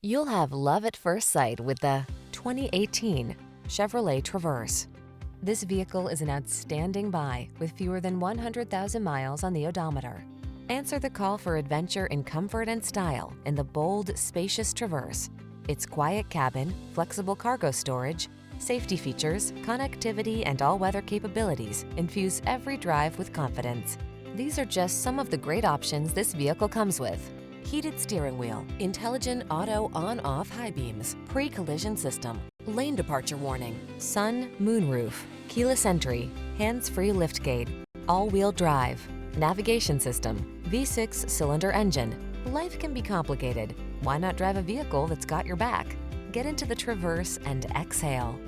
You'll have love at first sight with the 2018 Chevrolet Traverse. This vehicle is an outstanding buy with fewer than 100,000 miles on the odometer. Answer the call for adventure in comfort and style in the bold, spacious Traverse. Its quiet cabin, flexible cargo storage, safety features, connectivity, and all-weather capabilities infuse every drive with confidence. These are just some of the great options this vehicle comes with: heated steering wheel, intelligent auto on-off high beams, pre-collision system, lane departure warning, sun, moon roof, keyless entry, hands-free liftgate, all-wheel drive, navigation system, V6 cylinder engine. Life can be complicated. Why not drive a vehicle that's got your back? Get into the Traverse and exhale.